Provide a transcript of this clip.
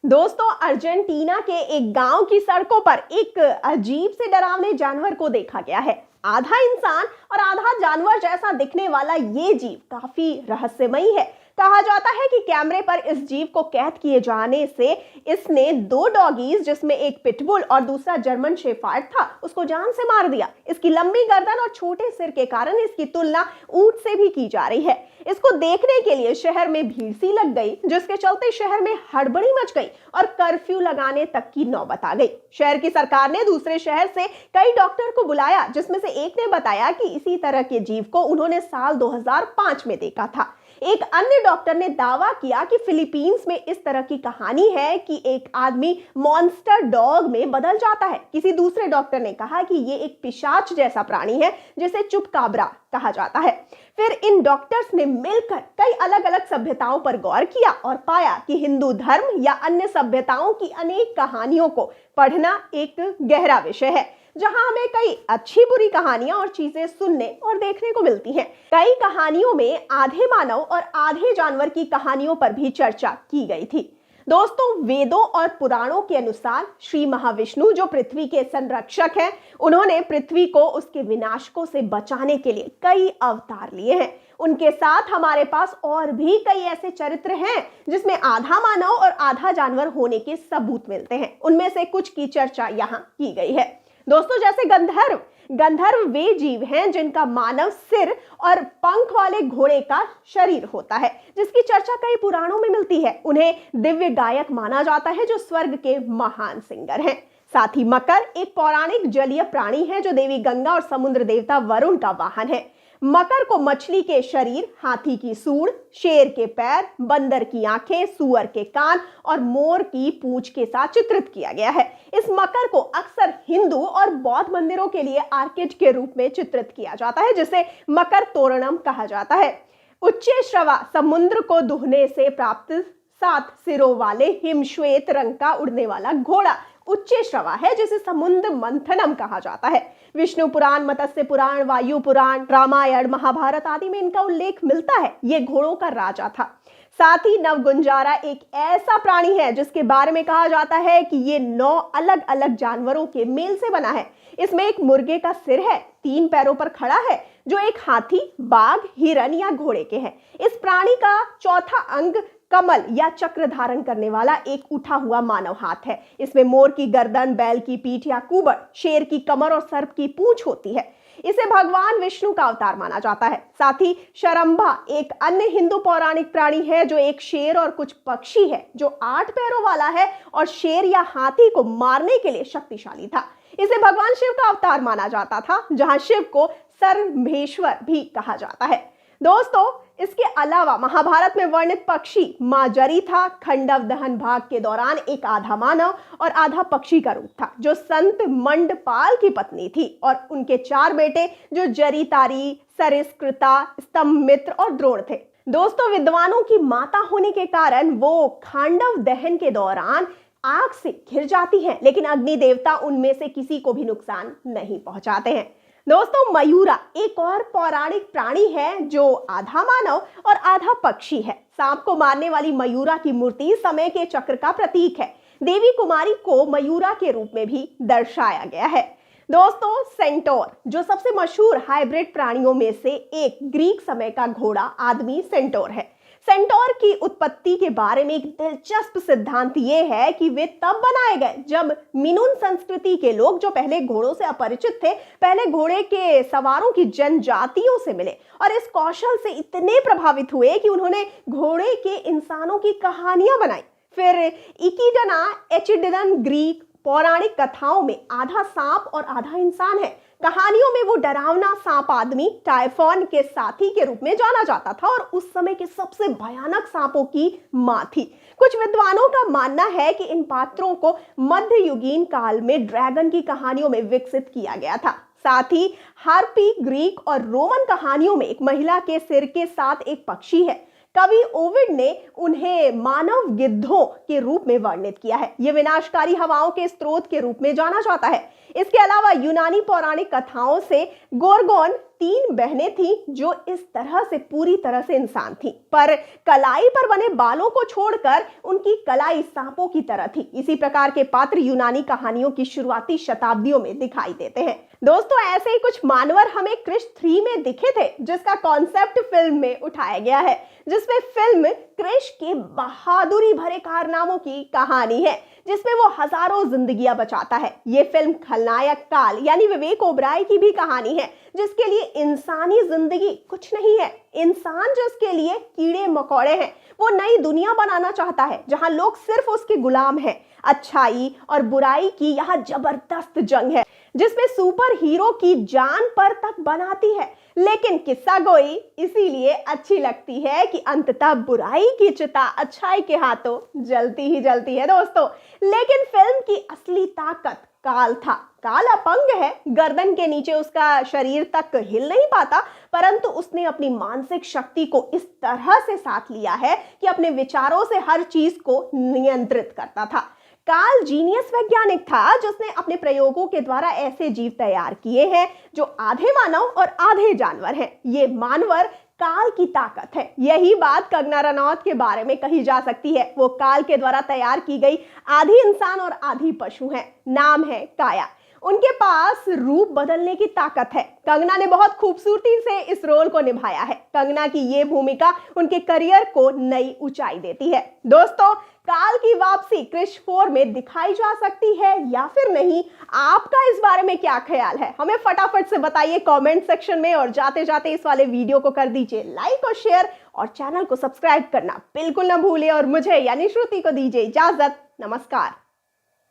दोस्तों, अर्जेंटीना के एक गांव की सड़कों पर एक अजीब से डरावने जानवर को देखा गया है। आधा इंसान और आधा जानवर जैसा दिखने वाला ये जीव काफी रहस्यमयी है। कहा जाता है कि कैमरे पर इस जीव को कैद किए जाने से इसने दो डॉगीज, जिसमें एक पिटबुल और दूसरा जर्मन शेफर्ड था, उसको जान से मार दिया। इसकी लंबी गर्दन और छोटे सिर के कारण इसकी तुलना ऊंट से भी की जा रही है। इसको देखने के लिए शहर में भीड़ सी लग गई, जिसके चलते शहर में हड़बड़ी मच गई और कर्फ्यू लगाने तक की नौबत आ गई। शहर की सरकार ने दूसरे शहर से कई डॉक्टर को बुलाया, जिसमें से एक ने बताया कि इसी तरह के जीव को उन्होंने साल 2005 में देखा था। एक अन्य डॉक्टर ने दावा किया कि फिलीपींस में इस तरह की कहानी है कि एक आदमी मॉन्स्टर डॉग में बदल जाता है। किसी दूसरे डॉक्टर ने कहा कि ये एक पिशाच जैसा प्राणी है जिसे चुपकाब्रा कहा जाता है। फिर इन डॉक्टर्स ने मिलकर कई अलग अलग सभ्यताओं पर गौर किया और पाया कि हिंदू धर्म या अन्य सभ्यताओं की अनेक कहानियों को पढ़ना एक गहरा विषय है, जहां हमें कई अच्छी बुरी कहानियां और चीजें सुनने और देखने को मिलती हैं। कई कहानियों में आधे मानव और आधे जानवर की कहानियों पर भी चर्चा की गई थी। दोस्तों, वेदों और पुराणों के अनुसार श्री महाविष्णु, जो पृथ्वी के संरक्षक हैं, उन्होंने पृथ्वी को उसके विनाशकों से बचाने के लिए कई अवतार लिए हैं। उनके साथ हमारे पास और भी कई ऐसे चरित्र हैं जिसमें आधा मानव और आधा जानवर होने के सबूत मिलते हैं। उनमें से कुछ की चर्चा यहाँ की गई है। दोस्तों, जैसे गंधर्व वे जीव हैं जिनका मानव सिर और पंख वाले घोड़े का शरीर होता है, जिसकी चर्चा कई पुराणों में मिलती है। उन्हें दिव्य गायक माना जाता है जो स्वर्ग के महान सिंगर हैं। साथ ही मकर एक पौराणिक जलीय प्राणी है जो देवी गंगा और समुद्र देवता वरुण का वाहन है। मकर को मछली के शरीर, हाथी की सूंड, शेर के पैर, बंदर की आंखें, सुअर के कान और मोर की पूंछ के साथ चित्रित किया गया है। इस मकर को अक्सर हिंदू और बौद्ध मंदिरों के लिए आर्किड के रूप में चित्रित किया जाता है, जिसे मकर तोरणम कहा जाता है। उच्चैश्रवा समुद्र को दुहने से प्राप्त 7 सिरों वाले हिमश्वेत रंग का उड़ने वाला घोड़ा उच्चैश्रवा है, जिसे समुद्र मंथनम कहा जाता है। विष्णु पुराण, मत्स्य पुराण, वायु पुराण, रामायण, महाभारत आदि में इनका उल्लेख मिलता है। ये घोड़ों का राजा था। साथ ही नवगुंजारा एक ऐसा प्राणी है जिसके बारे में कहा जाता है कि ये 9 अलग अलग जानवरों के मेल से बना है। इसमें एक मुर्गे का सिर है, 3 पैरों पर खड़ा है, जो एक हाथी, बाघ, हिरन या घोड़े के है। इस प्राणी का चौथा अंग कमल या चक्र धारण करने वाला एक उठा हुआ मानव हाथ है। इसमें मोर की गर्दन, बैल की पीठ या कुबड़, शेर की कमर और सर्प की पूंछ होती है। इसे भगवान विष्णु का अवतार माना जाता है। साथ ही शरंभा एक अन्य हिंदू पौराणिक प्राणी है जो एक शेर और कुछ पक्षी है, जो 8 पैरों वाला है और शेर या हाथी को मारने के लिए शक्तिशाली था। इसे भगवान शिव का अवतार माना जाता था, जहां शिव को सर्वेश्वर भी कहा जाता है। दोस्तों, इसके अलावा महाभारत में वर्णित पक्षी मां जरीथा खंडव दहन भाग के दौरान एक आधा मानव और आधा पक्षी का रूप था, जो संत मंडपाल की पत्नी थी, और उनके 4 बेटे जो जरीतारी, सरिस्कृता, स्तंभमित्र और द्रोण थे। दोस्तों, विद्वानों की माता होने के कारण वो खांडव दहन के दौरान आग से घिर जाती हैं, लेकिन अग्नि देवता उनमें से किसी को भी नुकसान नहीं पहुंचाते हैं। दोस्तों, मयूरा एक और पौराणिक प्राणी है जो आधा मानव और आधा पक्षी है। सांप को मारने वाली मयूरा की मूर्ति समय के चक्र का प्रतीक है। देवी कुमारी को मयूरा के रूप में भी दर्शाया गया है। दोस्तों, सेंटोर जो सबसे मशहूर हाइब्रिड प्राणियों में से एक ग्रीक समय का घोड़ा आदमी सेंटोर है। सेंटोर की उत्पत्ति के बारे में एक दिलचस्प सिद्धांत यह है कि वे तब बनाए गए जब मिनुन संस्कृति के लोग, जो पहले घोड़ों से अपरिचित थे, पहले घोड़े के सवारों की जनजातियों से मिले और इस कौशल से इतने प्रभावित हुए कि उन्होंने घोड़े के इंसानों की कहानियां बनाई। फिर इकिडना एचिडन ग्रीक पौराणिक कथाओं में आधा सांप और आधा इंसान है। कहानियों में वो डरावना सांप आदमी टाइफॉन के साथी के रूप में जाना जाता था और उस समय के सबसे भयानक सांपों की मां थी। कुछ विद्वानों का मानना है कि इन पात्रों को मध्ययुगीन काल में ड्रैगन की कहानियों में विकसित किया गया था। साथ ही हार्पी ग्रीक और रोमन कहानियों में एक महिला के सिर के साथ एक पक्षी है। कवि ओविड ने उन्हें मानव गिद्धों के रूप में वर्णित किया है। ये विनाशकारी हवाओं के स्रोत के रूप में जाना जाता है। इसके अलावा यूनानी पौराणिक कथाओं से गोर्गोन 3 बहनें थीं जो इस तरह से पूरी तरह से इंसान थीं, पर कलाई पर बने बालों को छोड़कर उनकी कलाई सांपों की तरह थी। इसी प्रकार के पात्र यूनानी कहानियों की शुरुआती शताब्दियों में दिखाई देते हैं। दोस्तों, ऐसे ही कुछ मानवर हमें क्रिश 3 में दिखे थे, जिसका कॉन्सेप्ट फिल्म में उठाया गया है, जिसमें फिल्म क्रिश के बहादुरी भरे कारनामों की कहानी है, जिसमें वो हजारों जिंदगियां बचाता है। ये फिल्म खलनायक काल यानी विवेक ओबराय की भी कहानी है, जिसके लिए इंसानी जिंदगी कुछ नहीं है। इंसान जिसके लिए कीड़े मकोड़े हैं, वो नई दुनिया बनाना चाहता है जहां लोग सिर्फ उसके गुलाम हैं। अच्छाई और बुराई की यहाँ जबरदस्त जंग है, जिसमें सुपर हीरो की जान पर तक बनाती है। लेकिन किस्सा गोई इसीलिए अच्छी लगती है कि अंततः बुराई की चिता अच्छाई के हाथों जलती ही जलती है दोस्तों। लेकिन फिल्म की असली ताकत काल था। काल अपंग है, गर्दन के नीचे उसका शरीर तक हिल नहीं पाता, परंतु उसने अपनी मानसिक शक्ति को इस तरह से साथ लिया है कि अपने विचारों से हर चीज को नियंत्रित करता था। काल जीनियस वैज्ञानिक था, जिसने अपने प्रयोगों के द्वारा ऐसे जीव तैयार किए हैं जो आधे मानव और आधे जानवर हैं। ये मानवर काल की ताकत है। यही बात कंगना रनौत के बारे में कही जा सकती है। वो काल के द्वारा तैयार की गई आधी इंसान और आधी पशु है। नाम है काया। उनके पास रूप बदलने की ताकत है। कंगना ने बहुत खूबसूरती से इस रोल को निभाया है। कंगना की ये भूमिका उनके करियर को नई ऊंचाई देती है। दोस्तों, काल की वापसी क्रिश 4 में दिखाई जा सकती है या फिर नहीं, आपका इस बारे में क्या ख्याल है? हमें फटाफट से बताइए कमेंट सेक्शन में। और जाते जाते इस वाले वीडियो को कर दीजिए लाइक और शेयर, और चैनल को सब्सक्राइब करना बिल्कुल ना भूलिए। और मुझे यानी श्रुति को दीजिए इजाजत। नमस्कार।